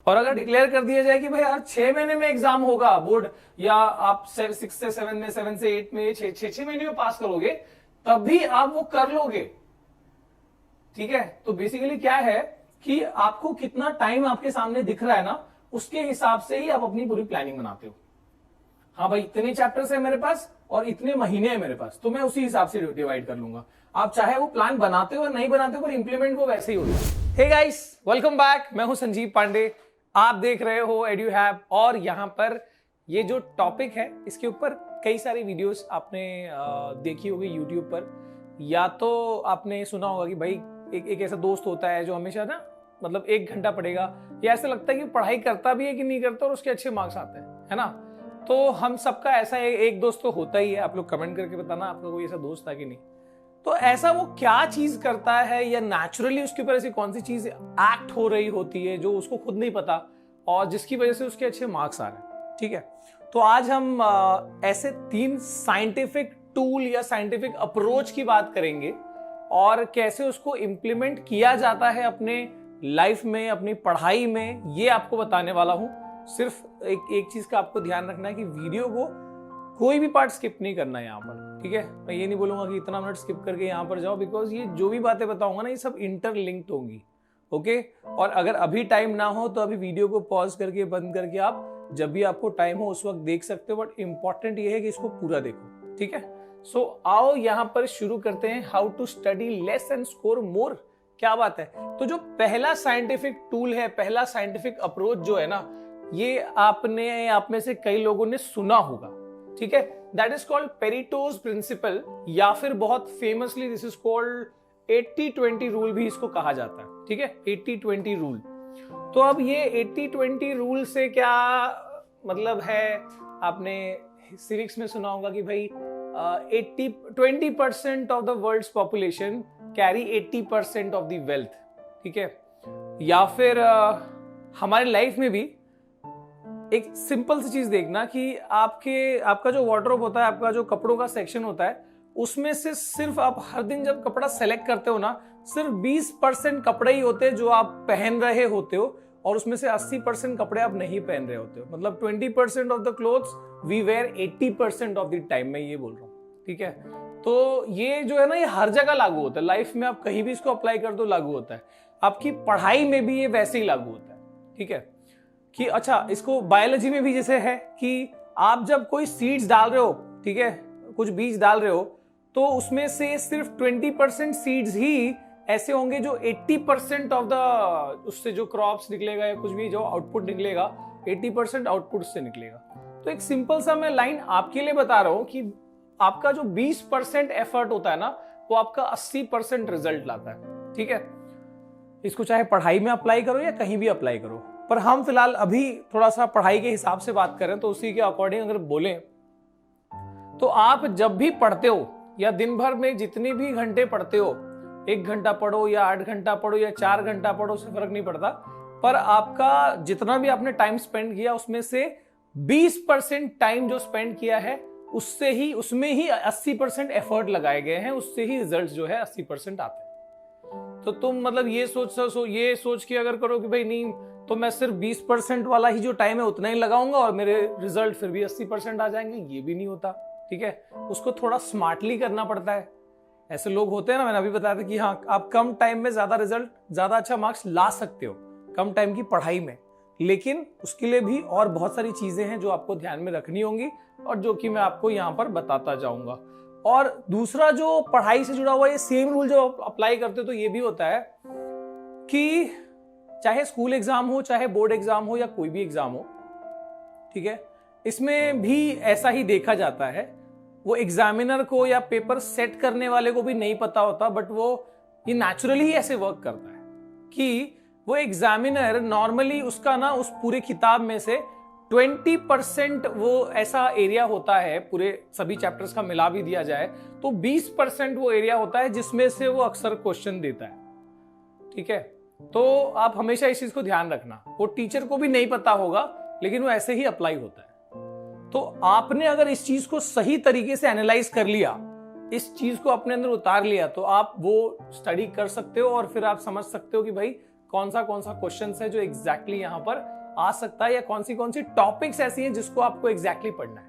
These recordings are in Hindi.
और अगर डिक्लेयर कर दिया जाए कि भाई हर 6 महीने में एग्जाम होगा बोर्ड, या आप 6 से 7 में, 7 से 8 में, 6 महीने में पास करोगे, तब भी आप वो कर लोगे। ठीक है, तो बेसिकली क्या है कि आपको कितना टाइम आपके सामने दिख रहा है ना, उसके हिसाब से ही आप अपनी पूरी प्लानिंग बनाते हो। हाँ भाई, इतने चैप्टर्स है मेरे पास और इतने महीने हैं मेरे पास, तो मैं उसी हिसाब से डिवाइड कर लूंगा। आप चाहे वो प्लान बनाते हो या नहीं बनाते हो, पर इंप्लीमेंट वो वैसे ही होगा। Hey guys, welcome back. मैं हूं संजीव पांडे, आप देख रहे हो एड्यूहैब। और यहां पर ये जो टॉपिक है, इसके ऊपर कई सारी वीडियोस आपने देखी होगी यूट्यूब पर, या तो आपने सुना होगा कि भाई एक ऐसा दोस्त होता है जो हमेशा ना मतलब 1 घंटा पढ़ेगा, या ऐसा लगता है कि पढ़ाई करता भी है कि नहीं करता और उसके अच्छे मार्क्स आते हैं, है ना। तो हम सबका ऐसा एक दोस्त तो होता ही है। आप लोग कमेंट करके बताना आपका कोई ऐसा दोस्त था कि नहीं। तो ऐसा वो क्या चीज करता है, या नेचुरली उसके ऊपर ऐसी कौन सी चीज एक्ट हो रही होती है जो उसको खुद नहीं पता, और जिसकी वजह से उसके अच्छे मार्क्स आ रहे हैं। ठीक है, तो आज हम ऐसे 3 साइंटिफिक टूल या साइंटिफिक अप्रोच की बात करेंगे, और कैसे उसको इंप्लीमेंट किया जाता है अपने लाइफ में, अपनी पढ़ाई में, ये आपको बताने वाला हूं। सिर्फ एक चीज का आपको ध्यान रखना है कि वीडियो को कोई भी पार्ट स्किप नहीं करना है यहाँ पर। ठीक है, मैं ये नहीं बोलूंगा कि इतना मिनट स्किप करके यहाँ पर जाओ, बिकॉज ये जो भी बातें बताऊंगा ना, ये सब इंटरलिंक्ड होंगी। ओके, और अगर अभी टाइम ना हो तो अभी वीडियो को पॉज करके बंद करके आप जब भी आपको टाइम हो उस वक्त देख सकते हो, बट इंपॉर्टेंट ये है कि इसको पूरा देखो। ठीक है, सो आओ यहाँ पर शुरू करते हैं। How to study less and score more. क्या बात है। तो जो पहला साइंटिफिक टूल है, पहला साइंटिफिक अप्रोच जो है ना, ये आपने आप में से कई लोगों ने सुना होगा। ठीक है, दैट इज कॉल्ड पेरेटोज प्रिंसिपल, या फिर बहुत famously this is called 80-20 rule भी इसको कहा जाता है। ठीक है, 80-20 रूल। तो अब ये 80-20 रूल से क्या मतलब है, आपने सिविक्स में सुना होगा कि भाई 20% of the world's population carry 80% of the wealth. ठीक है, या फिर हमारे लाइफ में भी एक सिंपल सी चीज देखना कि आपका जो वार्डरोब होता है, आपका जो कपड़ों का सेक्शन होता है, उसमें से सिर्फ आप हर दिन जब कपड़ा सेलेक्ट करते हो ना, सिर्फ 20% कपड़े ही होते हैं जो आप पहन रहे होते हो, और उसमें से 80% कपड़े आप नहीं पहन रहे होते हो। मतलब 20% of the clothes we wear 80% of the time, मैं ये बोल रहा हूँ। ठीक है, तो ये जो है ना, ये हर जगह लागू होता है लाइफ में। आप कहीं भी इसको अप्लाई कर दो, लागू होता है। आपकी पढ़ाई में भी ये वैसे ही लागू होता है। ठीक है, कि अच्छा, इसको बायोलॉजी में भी जैसे है कि आप जब कोई सीड्स डाल रहे हो, ठीक है, कुछ बीज डाल रहे हो, तो उसमें से सिर्फ 20% सीड्स ही ऐसे होंगे जो 80% ऑफ द उससे जो क्रॉप्स निकलेगा या कुछ भी जो आउटपुट निकलेगा, 80% आउटपुट से निकलेगा। तो एक सिंपल सा मैं लाइन आपके लिए बता रहा हूं कि आपका जो 20% एफर्ट होता है ना, वो आपका 80% रिजल्ट लाता है। ठीक है, इसको चाहे पढ़ाई में अप्लाई करो या कहीं भी अप्लाई करो, पर हम फिलहाल अभी थोड़ा सा पढ़ाई के हिसाब से बात करें, तो उसी के अकॉर्डिंग अगर बोलें, तो आप जब भी पढ़ते हो या दिन भर में जितने भी घंटे पढ़ते हो, 1 घंटा पढ़ो या 8 घंटा पढ़ो या 4 घंटा पढ़ो, उससे फर्क नहीं पड़ता, पर आपका जितना भी आपने टाइम स्पेंड किया, उसमें से 20% टाइम जो स्पेंड किया है, उसमें ही 80% एफर्ट लगाए गए हैं, उससे ही रिजल्ट जो है 80% आते हैं। तो तुम मतलब ये सोच के अगर करो कि भाई नहीं, तो मैं सिर्फ 20% वाला ही जो टाइम है उतना ही लगाऊंगा और मेरे रिजल्ट फिर भी 80% आ जाएंगे, ये भी नहीं होता। ठीक है, उसको थोड़ा स्मार्टली करना पड़ता है। ऐसे लोग होते हैं ना, मैंने अभी बताया था कि हाँ, आप कम टाइम में ज्यादा रिजल्ट, ज्यादा अच्छा मार्क्स ला सकते हो कम टाइम की पढ़ाई में, लेकिन उसके लिए भी और बहुत सारी चीजें हैं जो आपको ध्यान में रखनी होंगी, और जो कि मैं आपको यहाँ पर बताता जाऊंगा। और दूसरा जो पढ़ाई से जुड़ा हुआ ये सेम रूल जो अप्लाई करते हो, तो ये भी होता है कि चाहे स्कूल एग्जाम हो, चाहे बोर्ड एग्जाम हो, या कोई भी एग्जाम हो, ठीक है, इसमें भी ऐसा ही देखा जाता है। वो एग्जामिनर को या पेपर सेट करने वाले को भी नहीं पता होता, बट ये नेचुरली ही ऐसे वर्क करता है कि वो एग्जामिनर नॉर्मली उसका ना उस पूरे किताब में से 20% वो ऐसा एरिया होता है, पूरे सभी चैप्टर्स का मिला भी दिया जाए तो 20% वो एरिया होता है जिसमें से वो अक्सर क्वेश्चन देता है। ठीक है, तो आप हमेशा इस चीज को ध्यान रखना। वो टीचर को भी नहीं पता होगा, लेकिन वो ऐसे ही अप्लाई होता है। तो आपने अगर इस चीज को सही तरीके से एनालाइज कर लिया, इस चीज को अपने अंदर उतार लिया, तो आप वो स्टडी कर सकते हो और फिर आप समझ सकते हो कि भाई कौन सा क्वेश्चन है जो एग्जैक्टली यहाँ पर आ सकता है, या कौन सी टॉपिक्स ऐसी हैं जिसको आपको एग्जैक्टली पढ़ना है,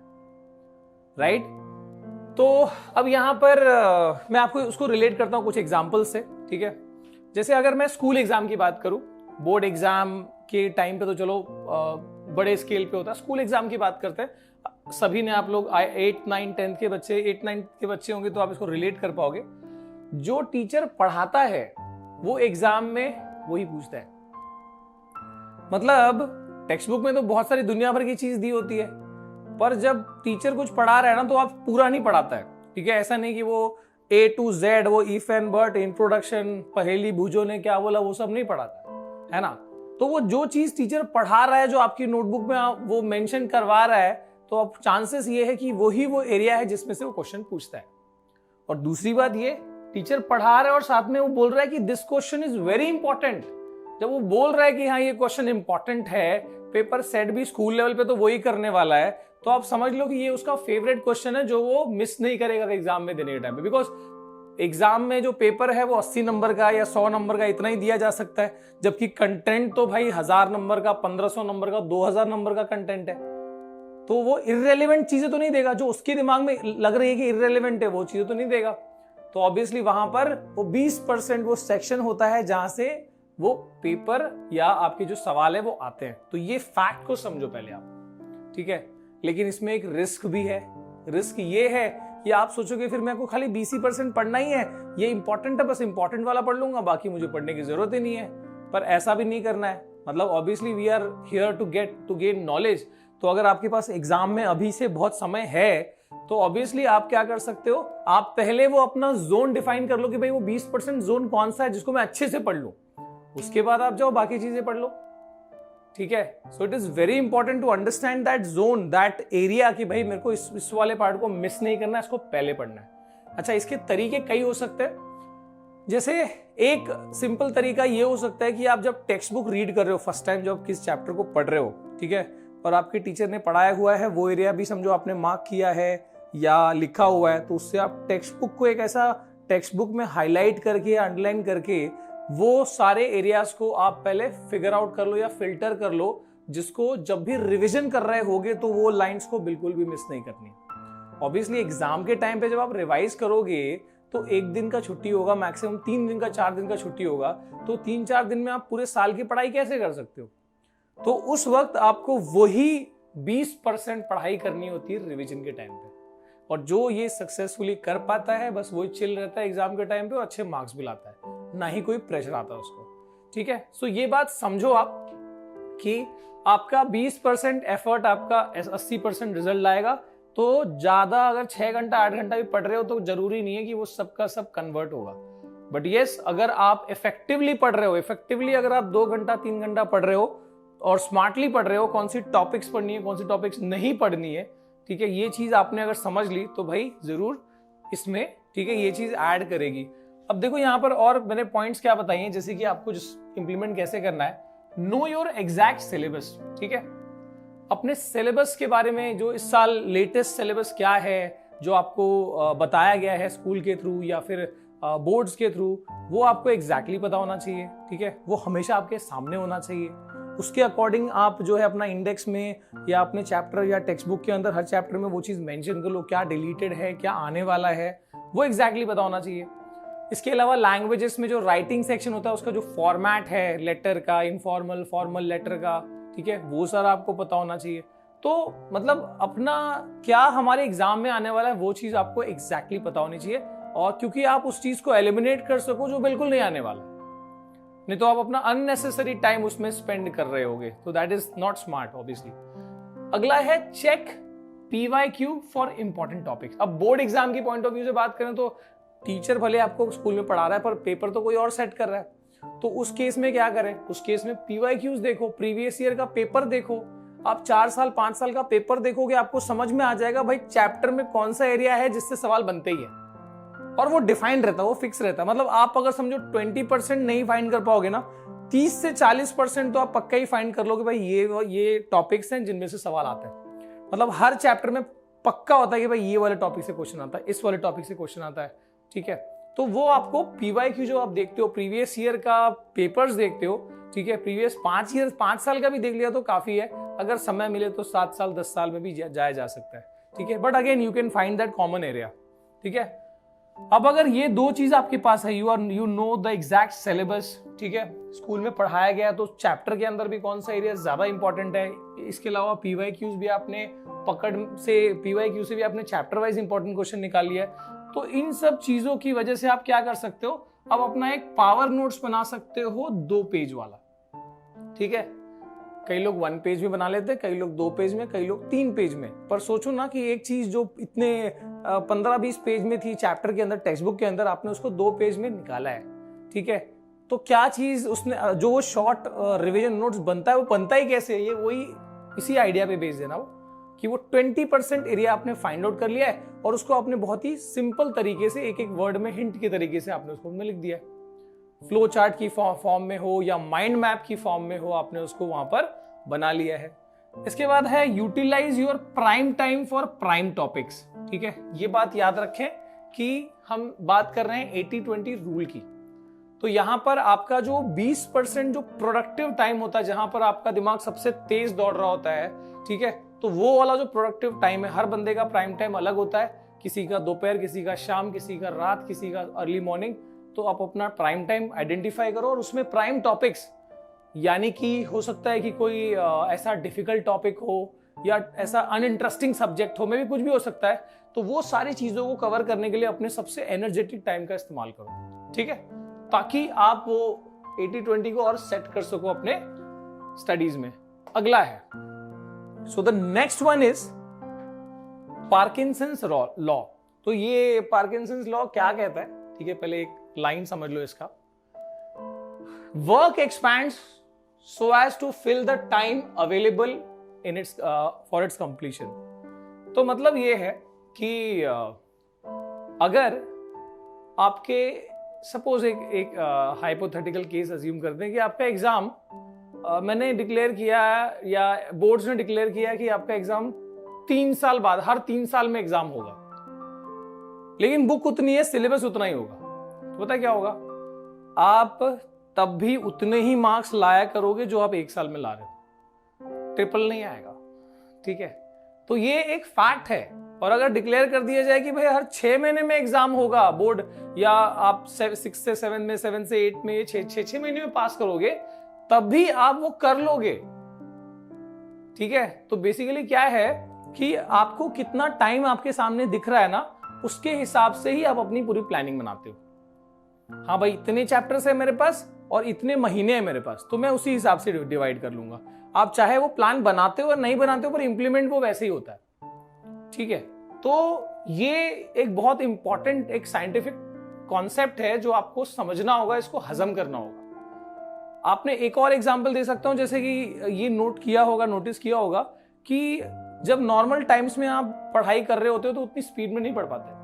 राइट? तो अब यहां पर मैं आपको उसको रिलेट करता हूं कुछ एग्जाम्पल से, ठीक है? जैसे अगर मैं स्कूल एग्जाम की बात करूं, बोर्ड एग्जाम के टाइम पे तो चलो बड़े स्केल पे होता है, स्कूल एग्जाम की बात करते हैं। सभी ने, आप लोग 8, 9, 10 के बच्चे, 8, 9 के बच्चे होंगे तो आप इसको रिलेट कर पाओगे। जो टीचर पढ़ाता है वो एग्जाम में वही पूछता है। मतलब टेक्स्ट बुक में तो बहुत सारी दुनिया भर की चीज दी होती है, पर जब टीचर कुछ पढ़ा रहा है ना तो आप पूरा नहीं पढ़ाता है, ठीक है? ऐसा नहीं कि वो A to Z, वो इफ एंड बट, इंट्रोडक्शन, पहेली भूजो ने क्या बोला, वो सब नहीं पढ़ाता है ना। तो वो जो चीज टीचर पढ़ा रहा है, जो आपकी नोटबुक में वो मेंशन करवा रहा है, तो अब चांसेस ये है कि वही वो एरिया है जिसमें से वो क्वेश्चन पूछता है। और दूसरी बात ये, टीचर पढ़ा रहा है और साथ में वो बोल रहा है कि this question is very important. जब वो बोल रहा है कि हाँ ये क्वेश्चन इंपॉर्टेंट है, पेपर सेट भी स्कूल लेवल पे तो वही करने वाला है, तो आप समझ लो कि ये उसका फेवरेट क्वेश्चन है जो वो मिस नहीं करेगा एग्जाम में देने के टाइम पे। बिकॉज एग्जाम में जो पेपर है वो 80 नंबर का या 100 नंबर का इतना ही दिया जा सकता है, जबकि कंटेंट तो भाई 1000 नंबर का, 1500 नंबर का, 2000 नंबर का कंटेंट है। तो वो इर्रेलेवेंट चीजें तो नहीं देगा, जो उसके दिमाग में लग रही है कि इर्रेलेवेंट है वो चीजें तो नहीं देगा। तो ऑब्वियसली वहां पर वो 20% वो सेक्शन होता है जहां से वो पेपर या आपके जो सवाल है वो आते हैं। तो ये फैक्ट को समझो पहले आप, ठीक है? लेकिन इसमें एक रिस्क भी है। रिस्क ये है कि आप सोचोगे फिर मेरे को खाली 20% पढ़ना ही है, ये इंपॉर्टेंट है, बस इंपॉर्टेंट वाला पढ़ लूंगा, बाकी मुझे पढ़ने की जरूरत ही नहीं है। पर ऐसा भी नहीं करना है। मतलब obviously we are here to gain knowledge. तो अगर आपके पास एग्जाम में अभी से बहुत समय है तो ऑब्वियसली आप क्या कर सकते हो, आप पहले वो अपना जोन डिफाइन कर लो कि भाई वो 20% जोन कौन सा है जिसको मैं अच्छे से पढ़ लूं। उसके बाद आप जाओ बाकी चीजें पढ़ लो, ठीक है? So it is very important to understand that zone, that area, कि भाई मेरे को इस वाले पार्ट को मिस नहीं करना है, इसको पहले पढ़ना है। अच्छा, इसके तरीके कई हो सकते हैं। जैसे एक सिंपल तरीका ये हो सकता है कि आप जब टेक्स्ट बुक रीड कर रहे हो फर्स्ट टाइम, जब किस चैप्टर को पढ़ रहे हो, ठीक है, और आपके टीचर ने पढ़ाया हुआ है, वो एरिया भी समझो आपने मार्क किया है या लिखा हुआ है, तो उससे आप टेक्स्ट बुक को एक ऐसा टेक्स्ट बुक में हाईलाइट करके, अंडरलाइन करके वो सारे एरियाज को आप पहले फिगर आउट कर लो या फिल्टर कर लो, जिसको जब भी रिवीजन कर रहे होगे तो वो लाइंस को बिल्कुल भी मिस नहीं करनी। ऑब्वियसली एग्जाम के टाइम पे जब आप रिवाइज करोगे तो 1 दिन का छुट्टी होगा, मैक्सिमम 3 दिन का, 4 दिन का छुट्टी होगा, तो 3-4 दिन में आप पूरे साल की पढ़ाई कैसे कर सकते हो? तो उस वक्त आपको वही 20% पढ़ाई करनी होती है रिवीजन के टाइम पे। और जो ये सक्सेसफुली कर पाता है बस वही चिल रहता है एग्जाम के टाइम पे और अच्छे मार्क्स भी लाता है, ना ही कोई प्रेशर आता है उसको, ठीक है? सो ये बात समझो आप कि आपका 20% एफर्ट आपका 80% रिजल्ट लाएगा। तो ज्यादा अगर 6 घंटा 8 घंटा भी पढ़ रहे हो तो जरूरी नहीं है कि वो सबका सब कन्वर्ट होगा। बट यस, अगर आप इफेक्टिवली पढ़ रहे हो, इफेक्टिवली अगर आप 2 घंटा 3 घंटा पढ़ रहे हो और स्मार्टली पढ़ रहे हो, कौन सी टॉपिक्स पढ़नी है, कौन सी टॉपिक्स नहीं पढ़नी है, ठीक है, ये चीज आपने अगर समझ ली तो भाई जरूर इसमें, ठीक है, ये चीज ऐड करेगी। अब देखो यहाँ पर और मैंने पॉइंट्स क्या बताई हैं, जैसे कि आपको इंप्लीमेंट कैसे करना है। नो योर एग्जैक्ट सिलेबस, ठीक है? अपने सिलेबस के बारे में, जो इस साल लेटेस्ट सिलेबस क्या है, जो आपको बताया गया है स्कूल के थ्रू या फिर बोर्ड्स के थ्रू, वो आपको एग्जैक्टली पता होना चाहिए, ठीक है? वो हमेशा आपके सामने होना चाहिए। उसके अकॉर्डिंग आप जो है अपना इंडेक्स में या अपने चैप्टर या टेक्स्ट बुक के अंदर हर चैप्टर में वो चीज मेंशन कर लो, क्या डिलीटेड है, क्या आने वाला है, वो एग्जैक्टली पता होना चाहिए। इसके अलावा लैंग्वेजेस में जो राइटिंग सेक्शन होता है उसका जो फॉर्मेट है, लेटर का, इनफॉर्मल, फॉर्मल लेटर का, ठीक है, वो सारा आपको पता होना चाहिए। तो मतलब अपना क्या हमारे एग्जाम में आने वाला है वो चीज आपको एग्जैक्टली पता होनी चाहिए, और क्योंकि आप उस चीज को एलिमिनेट कर सको जो बिल्कुल नहीं आने वाला, नहीं तो आप अपना अननेसेसरी टाइम उसमें स्पेंड कर रहे होगे, तो that is not smart obviously. अगला है check PYQ for important topics. अब बोर्ड एग्जाम की पॉइंट ऑफ व्यू से बात करें तो टीचर भले आपको स्कूल में पढ़ा रहा है पर पेपर तो कोई और सेट कर रहा है, तो उस केस में क्या करें? उस केस में PYQs देखो, प्रीवियस ईयर का पेपर देखो। आप 4 साल 5 साल का पेपर देखोगे, आपको समझ में आ जाएगा भाई चैप्टर में कौन सा एरिया है जिससे सवाल बनते ही है, और वो डिफाइंड रहता है, वो फिक्स रहता है। मतलब आप अगर समझो 20% नहीं फाइंड कर पाओगे ना, 30 से 40% तो आप पक्का ही फाइंड कर लोगे भाई ये टॉपिक्स हैं जिनमें से सवाल आते हैं। मतलब हर चैप्टर में पक्का होता है कि भाई ये वाले टॉपिक से क्वेश्चन आता है, इस वाले टॉपिक से क्वेश्चन आता है, ठीक है? तो वो आपको PYQ जो आप देखते हो, प्रीवियस ईयर का पेपर्स देखते हो, ठीक है, प्रीवियस 5 साल का भी देख लिया तो काफी है, अगर समय मिले तो 7 साल 10 साल में भी जाया जा सकता है, ठीक है, but again you can find that common area, ठीक है। अब अगर ये दो चीज आपके पास है, you know the exact syllabus, ठीक है, स्कूल में पढ़ाया गया, तो चैप्टर के अंदर भी कौन सा एरिया ज्यादा इंपॉर्टेंट है, इसके अलावा पीवाईक्यूज भी आपने पीवाईक्यू से भी आपने चैप्टर वाइज इंपॉर्टेंट क्वेश्चन निकाल लिया है, तो इन सब चीजों की वजह से आप क्या कर सकते हो, अब अपना एक पावर नोट्स बना सकते हो 2 पेज वाला, ठीक है। कई लोग 1 पेज में बना लेते हैं, कई लोग 2 पेज में, कई लोग 3 पेज में, पर सोचो ना कि एक चीज जो इतने 15-20 पेज में थी चैप्टर के अंदर, टेक्स्ट बुक के अंदर, आपने उसको 2 पेज में निकाला है, ठीक है। तो क्या चीज उसने जो वो शॉर्ट रिवीजन नोट्स बनता है, वो बनता ही कैसे है, ये वही इसी आइडिया पे बेस देना वो कि वो 20% एरिया आपने फाइंड आउट कर लिया है और उसको आपने बहुत ही सिंपल तरीके से एक वर्ड में हिंट के तरीके से आपने उसको में लिख दिया है। फ्लो चार्ट की फॉर्म में हो या माइंड मैप की फॉर्म में हो, आपने उसको वहां पर बना लिया है। इसके बाद है utilise your prime time for prime topics, ठीक है। ये बात याद रखें कि हम बात कर रहे हैं 80-20 रूल की, तो यहां पर आपका जो 20% जो प्रोडक्टिव टाइम होता है, जहां पर आपका दिमाग सबसे तेज दौड़ रहा होता है, ठीक है, तो वो वाला जो प्रोडक्टिव टाइम है, हर बंदे का प्राइम टाइम अलग होता है, किसी का दोपहर, किसी का शाम, किसी का रात, किसी का अर्ली मॉर्निंग, तो आप अपना प्राइम टाइम आइडेंटिफाई करो और उसमें प्राइम टॉपिक्स, यानी कि हो सकता है कि कोई ऐसा डिफिकल्ट टॉपिक हो या ऐसा अनइंटरेस्टिंग सब्जेक्ट हो, में भी कुछ भी हो सकता है, तो वो सारी चीजों को कवर करने के लिए अपने सबसे एनर्जेटिक टाइम का इस्तेमाल करो, ठीक है, ताकि आप वो 80-20 को और सेट कर सको अपने स्टडीज में। अगला है, so the next one is Parkinson's law. तो ये पार्किंसंस लॉ क्या कहता है, ठीक है, पहले एक लाइन समझ लो इसका। Work expands so as to fill the time available in its for its completion. तो मतलब ये है कि अगर आपके सपोज एक हाइपोथेटिकल केस अज्यूम करते हैं कि आपका एग्जाम मैंने डिक्लेयर किया या बोर्ड्स ने डिक्लेयर किया कि आपका एग्जाम 3 साल बाद, हर 3 साल में एग्जाम होगा, लेकिन बुक उतनी है, सिलेबस उतना ही होगा, तो पता क्या होगा, आप तब भी उतने ही मार्क्स लाया करोगे जो आप 1 साल में ला रहे हो, ट्रिपल नहीं आएगा, ठीक है। तो ये एक फैक्ट है, और अगर डिक्लेयर कर दिया जाए कि भाई हर 6 महीने में एग्जाम होगा बोर्ड, या आप 6 से 7 में, 7 से 8 में, 6 महीने में पास करोगे, तब भी आप वो कर लोगे, ठीक है। तो बेसिकली क्या है कि आपको कितना टाइम आपके सामने दिख रहा है ना, उसके हिसाब से ही आप अपनी पूरी प्लानिंग बनाते हो। हाँ भाई, इतने चैप्टर्स है मेरे पास और इतने महीने हैं मेरे पास, तो मैं उसी हिसाब से डिवाइड कर लूंगा। आप चाहे वो प्लान बनाते हो और नहीं बनाते हो, पर इंप्लीमेंट वो वैसे ही होता है, ठीक है। तो ये एक बहुत इंपॉर्टेंट एक साइंटिफिक कॉन्सेप्ट है जो आपको समझना होगा, इसको हजम करना होगा। आपने एक और एग्जांपल दे सकता हूं, जैसे कि ये नोटिस किया होगा कि जब नॉर्मल टाइम्स में आप पढ़ाई कर रहे होते हो तो उतनी स्पीड में नहीं पढ़ पाते,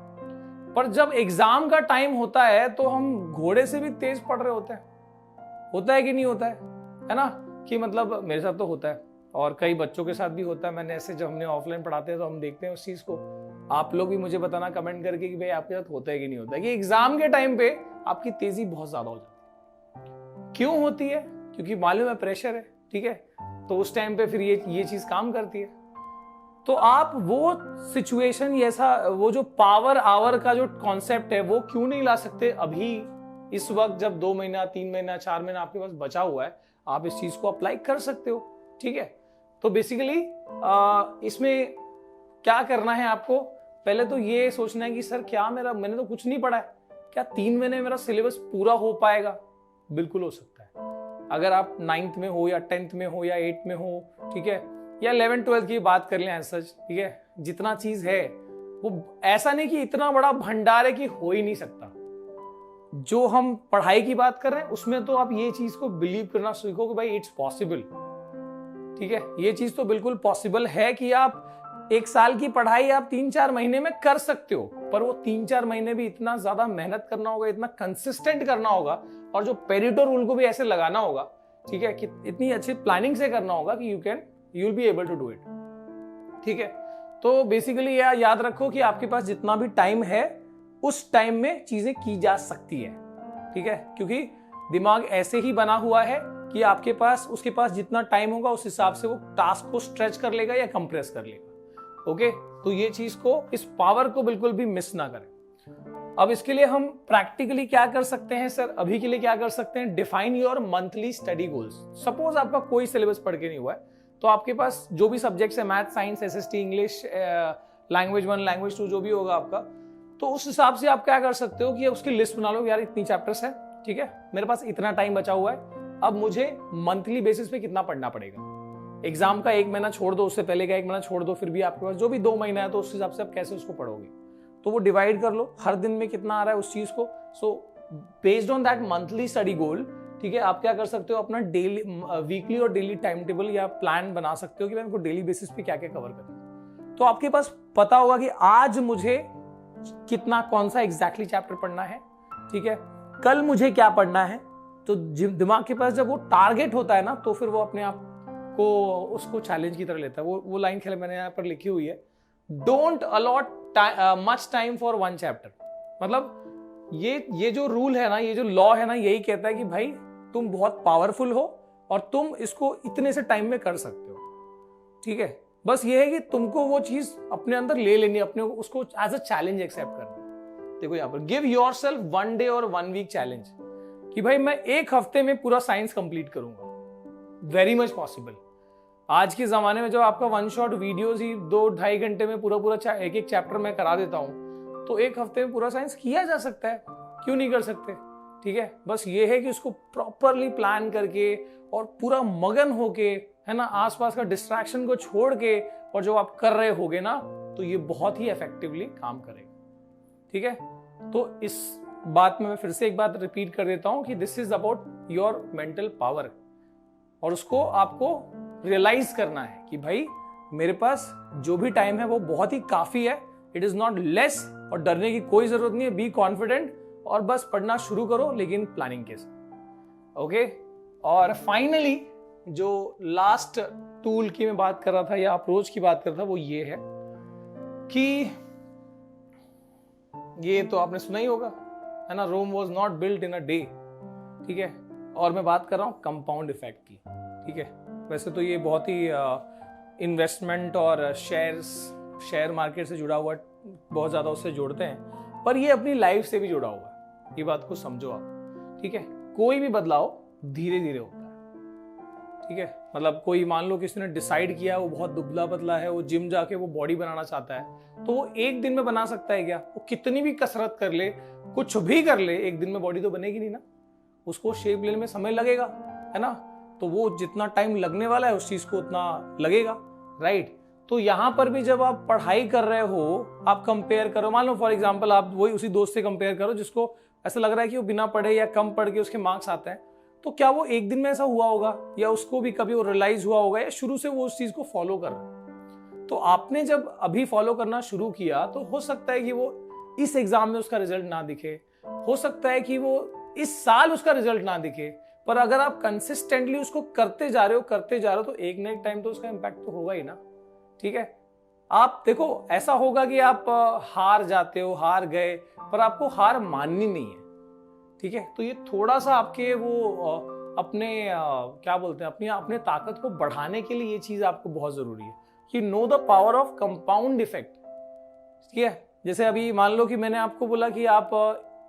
पर जब एग्जाम का टाइम होता है तो हम घोड़े से भी तेज पढ़ रहे होते हैं। होता है कि नहीं होता है ना, कि मतलब मेरे साथ तो होता है और कई बच्चों के साथ भी होता है। मैंने ऐसे, जब हमने ऑफलाइन पढ़ाते हैं तो हम देखते हैं उस चीज को। आप लोग भी मुझे बताना कमेंट करके कि भाई आपके साथ होता है कि नहीं होता है, कि एग्जाम के टाइम पे आपकी तेजी बहुत ज्यादा हो जाती है। क्यों होती है? क्योंकि मालूम है प्रेशर है, ठीक है, तो उस टाइम पे फिर ये चीज काम करती है। तो आप वो सिचुएशन, ऐसा वो जो पावर आवर का जो कॉन्सेप्ट है वो क्यों नहीं ला सकते अभी, इस वक्त जब 2 महीना, 3 महीना, 4 महीना आपके पास बचा हुआ है, आप इस चीज को अप्लाई कर सकते हो, ठीक है। तो बेसिकली इसमें क्या करना है आपको, पहले तो ये सोचना है कि सर क्या मैंने तो कुछ नहीं पढ़ा है, क्या 3 महीने मेरा सिलेबस पूरा हो पाएगा? बिल्कुल हो सकता है। अगर आप 9th में हो या 10th में हो या 8th में हो, ठीक है, या 11th-12th की बात कर लें एज सच, ठीक है, जितना चीज है वो ऐसा नहीं कि इतना बड़ा भंडार है कि हो ही नहीं सकता। जो हम पढ़ाई की बात कर रहे हैं उसमें तो आप ये चीज को बिलीव करना सीखो कि भाई इट्स पॉसिबल, ठीक है। ये चीज तो बिल्कुल पॉसिबल है कि आप 1 साल की पढ़ाई आप 3-4 महीने में कर सकते हो, पर वो 3-4 महीने भी इतना ज्यादा मेहनत करना होगा, इतना कंसिस्टेंट करना होगा, और जो पेरेटो रूल को भी ऐसे लगाना होगा, ठीक है, कि इतनी अच्छी प्लानिंग से करना होगा कि you will be able to do it, ठीक है। तो बेसिकली याद रखो कि आपके पास जितना भी टाइम है उस टाइम में चीजें की जा सकती है, ठीक है, क्योंकि दिमाग ऐसे ही बना हुआ है कि आपके पास उसके पास जितना टाइम होगा उस हिसाब से वो टास्क को स्ट्रेच कर लेगा या कंप्रेस कर लेगा। ओके, तो ये चीज को, इस पावर को बिल्कुल भी मिस ना करें। अब इसके लिए हम प्रैक्टिकली क्या कर सकते हैं सर? अभी के लिए क्या कर सकते हैं? Define your monthly study goals. Suppose आपका कोई सिलेबस पढ़ के नहीं हुआ है, तो आपके पास जो भी सब्जेक्ट्स है, math, science, SST, English, language 1, language 2, जो भी होगा आपका, तो उस हिसाब से आप क्या कर सकते हो कि उसकी लिस्ट बना लो। यार इतनी चैप्टर्स है, ठीक है, मेरे पास इतना टाइम बचा हुआ है, अब मुझे मंथली बेसिस पे कितना पढ़ना पड़ेगा। एग्जाम का 1 महीना छोड़ दो, उससे पहले का 1 महीना छोड़ दो, फिर भी आपके पास जो भी 2 महीना है, तो उस हिसाब से आप कैसे उसको पढ़ोगे, तो वो डिवाइड कर लो, हर दिन में कितना आ रहा है उस चीज को। So based on that monthly study goal, ठीक है, आप क्या कर सकते हो, अपना डेली, वीकली और डेली टाइम टेबल या प्लान बना सकते हो कि मैं इनको डेली बेसिस पे क्या क्या कवर करना। तो आपके पास पता होगा कि आज मुझे कितना, कौन सा एग्जैक्टली चैप्टर पढ़ना है, ठीक है, कल मुझे क्या पढ़ना है। तो दिमाग के पास जब वो टारगेट होता है ना, तो फिर वो अपने आप को उसको चैलेंज की तरह लेता है। वो लाइन खेले मैंने यहाँ पर लिखी हुई है, don't allot much time for 1 chapter. मतलब ये जो रूल है ना, ये जो लॉ है ना, यही कहता है कि भाई तुम बहुत पावरफुल हो और तुम इसको इतने से टाइम में कर सकते हो, ठीक है। बस ये है कि तुमको वो चीज अपने अंदर ले लेनी, अपने उसको एज अ चैलेंज एक्सेप्ट करना। देखो यहाँ पर, गिव योरसेल्फ 1 डे और 1 वीक चैलेंज, कि भाई मैं 1 हफ्ते में पूरा साइंस कंप्लीट करूंगा। Very much possible. आज के जमाने में जब आपका 1 शॉट वीडियोस ही 2-2.5 घंटे में पूरा एक चैप्टर मैं करा देता हूं, तो 1 हफ्ते में पूरा साइंस किया जा सकता है, क्यों नहीं कर सकते, ठीक है। बस ये है कि उसको प्रॉपरली प्लान करके और पूरा मगन होके, है ना, आसपास का डिस्ट्रैक्शन को छोड़ के, और जो आप कर रहे होगे ना, तो ये बहुत ही इफेक्टिवली काम करेगा, ठीक है। तो इस बात में मैं फिर से एक बात रिपीट कर देता हूं कि this is about your mental power, और उसको आपको रियलाइज करना है कि भाई मेरे पास जो भी टाइम है वो बहुत ही काफी है, इट इज नॉट लेस, और डरने की कोई जरूरत नहीं है। बी कॉन्फिडेंट और बस पढ़ना शुरू करो, लेकिन प्लानिंग के साथ। ओके, और फाइनली जो लास्ट टूल की मैं बात कर रहा था या अप्रोच की बात कर रहा था, वो ये है कि ये तो आपने सुना ही होगा, है ना, Rome was not built in a day, ठीक है। और मैं बात कर रहा हूं कंपाउंड इफेक्ट की, ठीक है। वैसे तो ये बहुत ही इन्वेस्टमेंट और शेयर मार्केट से जुड़ा हुआ, बहुत ज्यादा उससे जोड़ते हैं, पर ये अपनी लाइफ से भी जुड़ा हुआ है। ये बात को समझो आप, ठीक है। कोई भी बदलाव धीरे धीरे होता है, ठीक है। मतलब कोई, मान लो किसी ने डिसाइड किया, वो बहुत दुबला पतला है, वो जिम जाके वो बॉडी बनाना चाहता है, तो वो 1 दिन में बना सकता है क्या? वो कितनी भी कसरत कर ले, कुछ भी कर ले, 1 दिन में बॉडी तो बनेगी नहीं ना, उसको शेप लेने में समय लगेगा, है ना। तो वो जितना टाइम लगने वाला है उस चीज को उतना लगेगा, राइट। तो यहां पर भी जब आप पढ़ाई कर रहे हो, आप कंपेयर करो, मान लो फॉर एग्जांपल आप वही उसी दोस्त से कंपेयर करो जिसको ऐसा लग रहा है कि वो बिना पढ़े या कम पढ़ के उसके मार्क्स आते हैं, तो क्या वो 1 दिन में ऐसा हुआ होगा, या उसको भी कभी वो रियलाइज हुआ होगा, या शुरू से वो उस चीज को फॉलो कर रहा है। तो आपने जब अभी फॉलो करना शुरू किया, तो हो सकता है कि वो इस एग्जाम में उसका रिजल्ट ना दिखे, हो सकता है कि वो इस साल उसका रिजल्ट ना दिखे, पर अगर आप कंसिस्टेंटली उसको करते जा रहे हो, तो एक ना एक टाइम तो उसका इंपैक्ट तो होगा ही ना, ठीक है। आप देखो, ऐसा होगा कि आप हार जाते हो, हार गए, पर आपको हार माननी नहीं है, ठीक है। तो ये थोड़ा सा आपके वो अपने क्या बोलते हैं, अपने ताकत को बढ़ाने के लिए ये चीज आपको बहुत जरूरी है कि know the power of compound effect, ठीक है। जैसे अभी मान लो कि मैंने आपको बोला कि आप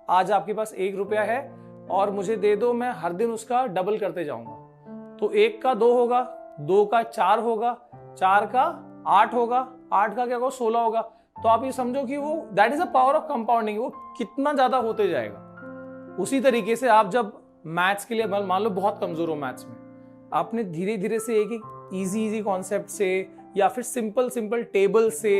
आज आपके पास 1 रुपया है और मुझे दे दो, मैं हर दिन उसका डबल करते जाऊंगा, तो 1 का 2 होगा, 2 का 4 होगा, 4 का 8 होगा, 8 का क्या होगा, 16 होगा। तो आप ये समझो कि वो that is a power of compounding, वो कितना ज्यादा होते जाएगा। उसी तरीके से आप जब मैथ्स के लिए, मान लो बहुत कमजोर हो मैथ्स में, आपने धीरे धीरे से एक इजी कॉन्सेप्ट से या फिर सिंपल टेबल से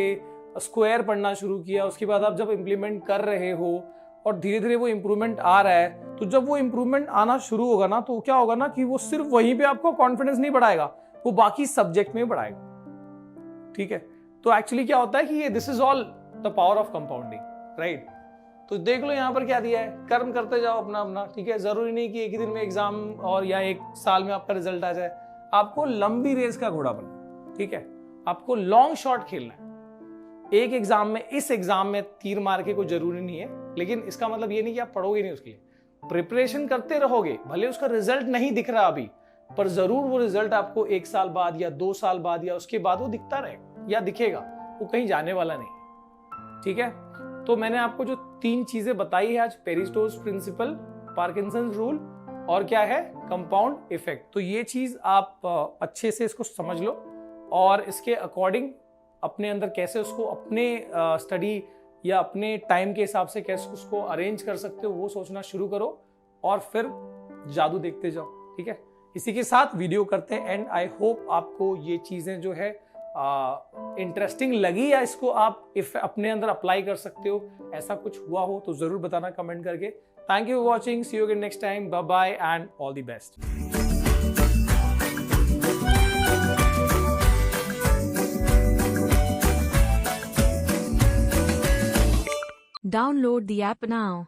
स्क्वायर पढ़ना शुरू किया, उसके बाद आप जब इंप्लीमेंट कर रहे हो और धीरे धीरे वो इंप्रूवमेंट आ रहा है, तो जब वो इंप्रूवमेंट आना शुरू होगा ना, तो क्या होगा ना कि वो सिर्फ वहीं पे आपको कॉन्फिडेंस नहीं बढ़ाएगा, वो बाकी सब्जेक्ट में बढ़ाएगा, ठीक है। तो एक्चुअली क्या होता है कि ये this is all the power of compounding, right. तो देख लो यहाँ पर क्या दिया है, कर्म करते जाओ अपना अपना, ठीक है। जरूरी नहीं कि एक ही दिन में एग्जाम और या 1 साल में आपका रिजल्ट आ जाए, आपको लंबी रेस का घोड़ा बनना, ठीक है। आपको लॉन्ग शॉट खेलना है। एक एग्जाम में, इस एग्जाम में तीर मार के कोई जरूरी नहीं है, लेकिन इसका मतलब ये नहीं कि आप पढ़ोगे नहीं, उसके लिए प्रिपरेशन करते रहोगे, भले उसका रिजल्ट नहीं दिख रहा अभी, पर जरूर वो रिजल्ट आपको 1 साल बाद या 2 साल बाद या उसके बाद वो दिखता रहेगा या दिखेगा, वो कहीं जाने वाला नहीं। ठीक है, तो मैंने आपको जो 3 चीजें बताई है आज, पेरी-स्टोक्स प्रिंसिपल, पार्किंसंस रूल और क्या है, कंपाउंड इफेक्ट। तो ये चीज आप अच्छे से इसको समझ लो और इसके अकॉर्डिंग अपने अंदर कैसे उसको अपने स्टडी या अपने टाइम के हिसाब से कैसे उसको अरेंज कर सकते हो वो सोचना शुरू करो और फिर जादू देखते जाओ। ठीक है, इसी के साथ वीडियो करते हैं एंड आई होप आपको ये चीजें जो है इंटरेस्टिंग लगी या इसको आप अपने अंदर अप्लाई कर सकते हो, ऐसा कुछ हुआ हो तो जरूर बताना कमेंट करके। Thank you for watching, see you again next time, bye bye and all the best. Download the app now.